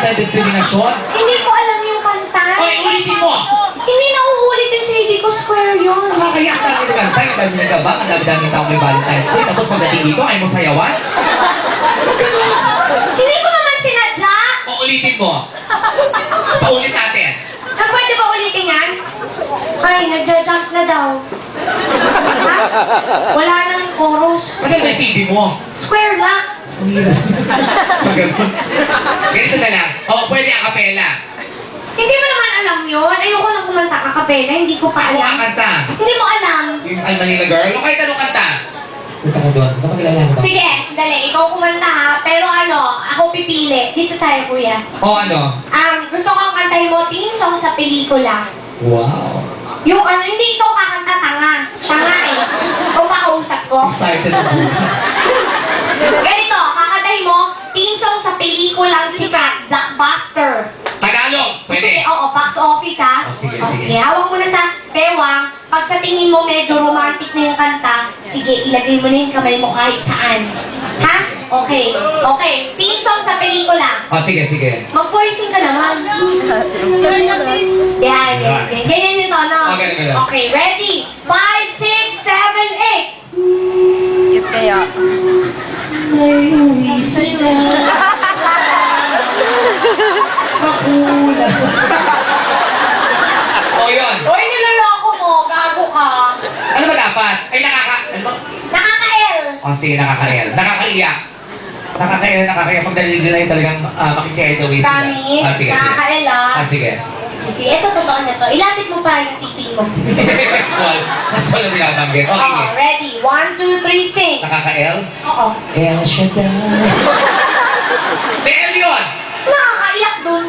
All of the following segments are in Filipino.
ng diskriminasyon? Hindi ko alam yung kanta. Oy, ulitin mo! Hindi na uulit yung CD ko, Square yun. Kaya ang dami ng kanta, ang dami ng gaba, ang dami-dami ng tao may Valentine's Day, tapos pagdating dito, ayaw mo sayawan? Hindi ko naman sinadya. O ulitin mo. Paulit natin. Pwede ba ulitin yan? Ay, nagja-jump na daw. Ha? Wala nang chorus. Ano yung CD mo? Square lang. Ang hirap. Ganito na lang. O, pwede a cappella. Hindi mo naman alam yun. Ayoko nang kumanta ka kapela. Hindi ko pa Ako ang alam. kanta. Hindi mo alam. Yung Al Manila Girl. O kahit anong kanta. Punta ko doon. Baka kilala mo ba? Sige, dali. Ikaw kumanta ha. Pero ano, ako pipili. Dito tayo, kuya. O ano? Gusto kong kantahin mo theme song sa pelikula. Wow. Yung ano, hindi ikaw kakanta, tanga. Siya nga eh. Kung makausap ko. Excited ako. Ganito, kakantahin mo theme song sa pelikulang sikat, Blockbuster. Tagalog. Sige, Pwede. oo, box office ha. Oh, sige, O, sige. sige, hawak mo na sa bewang. Pag sa tingin mo medyo romantic na yung kanta, sige, ilagay mo na yung kamay mo kahit saan. Ha? Okay. Okay. Theme song sa pelikula. O, sige, sige. Mag-voicing ka naman. Yan, yan. Ganyan yung tono. Oh, ganun, ganun. Okay, ready? 5, 6, 7, 8. Cute kaya. May uwi sila. Makulang. O, yun. Uy, niloloko mo. Gago ka. Ano ba dapat? Ay, Ano ba? Nakaka-L. O, sige, nakaka-L. Nakakaiyak. Nakaka-L, nakakaiyak. Pag nalilila yung talagang makikiait away sila. Promise. Ah, sige, sige. Nakaka-L ah. Ah, sige. Sige, sige. Ito, totoo na to. Ilapit mo pa yung titi mo. Casual. Casual na binabanggit. Okay. Oo, ready? 1, 2, 3, sing. Nakaka-L? Oo. El Shaddai. May L yun! Nakakaiyak dun.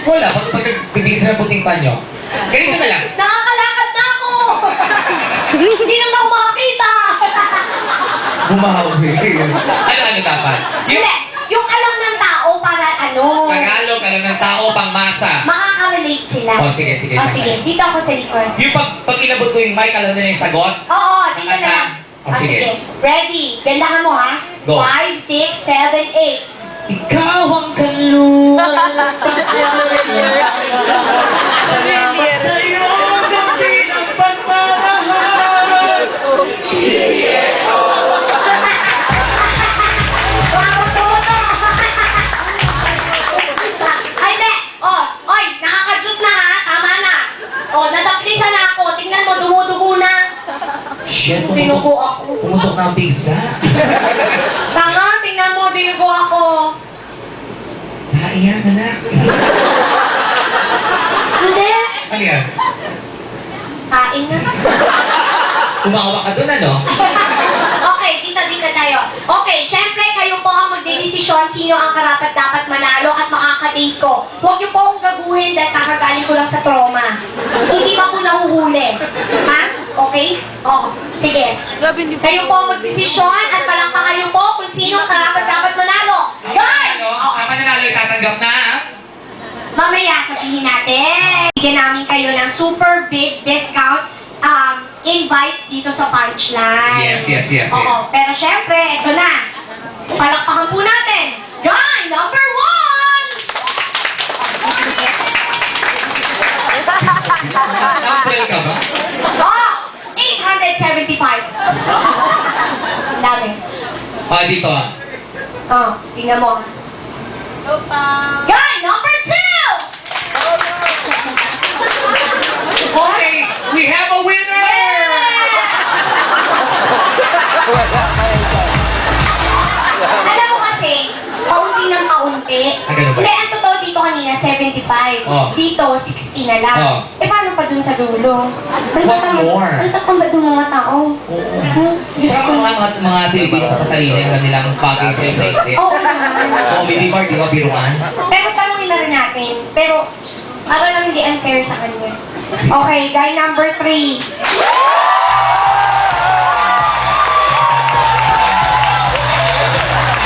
Wala. Pag bibigyan sila ng puting panyo. Ganito na lang. Nakakalakad na ako. Hindi naman ako makakita. Bumahawi. Ano dapat? Hindi. Yung alam ng tao para ano. Tagalog, alam ng tao, pangmasa. Makaka-relate sila. O, sige, sige. O, sige. Dito ako sa likod. Yung pag inabot ko yung mic, alam nila yung sagot? Oo, dito na lang. O, sige. Ready? Gandahan mo ha. Go. 5, 6, 7, 8. Ikaw ang kaluan. Salamat sa'yo, gabi ng pagmamahal. Ay, hindi! Oh, oy, nakaka-shoot na ha, tama na. Oh, nadaplisan na ako. Tingnan mo, dumudugo na. Shit, Dinugo ako. pumutok na ang pizza. Tama, tingnan mo, dinugo ako. Naiyak na. Hindi. Ano yan? Kain na. Umawa ka dun, ano? Okay, dito tayo. Okay, syempre kayo po ang magdedesisyon sino ang karapat-dapat manalo at makaka-date ko. Huwag niyo po akong gaguhin dahil kakagaling ko lang sa trauma. Hindi pa po nahuhuli. Ha? Okay? Oh, sige. Grabe, hindi pa. Kayo po ang magdesisyon at palakpakan niyo po kung sino ang karapat-dapat manalo. Guys! Ano? Ang mananalo ay tatanggap na, ha? Mamaya sabihin natin. Bigyan namin kayo ng super big discount invites dito sa Punchline. Yes. Oo, pero syempre, ito na. Palakpakan po natin. Guy number 1! Number ka ba? Oh, 875. Ang dami. Dito, ah. Oh, tingnan mo. Guy number 2! Okay, we have a winner! Alam mo kasi, kaunti ng kaunti. Ganun ba? Hindi, ang totoo dito kanina, 75. Oh. Dito, 60 na lang. Oh. Eh, paano pa dun sa dulo? What more? Ang tatamad ng mga tao. Oo. Diyos Pero ko. mga Pilipino matatalino, alam nilang bagay sa'yo sa isip. Oo naman. Comedy part, di ba, biruan? Pero tanongin na rin natin. Pero, para lang hindi unfair sa kanya. Okay, guy number 3.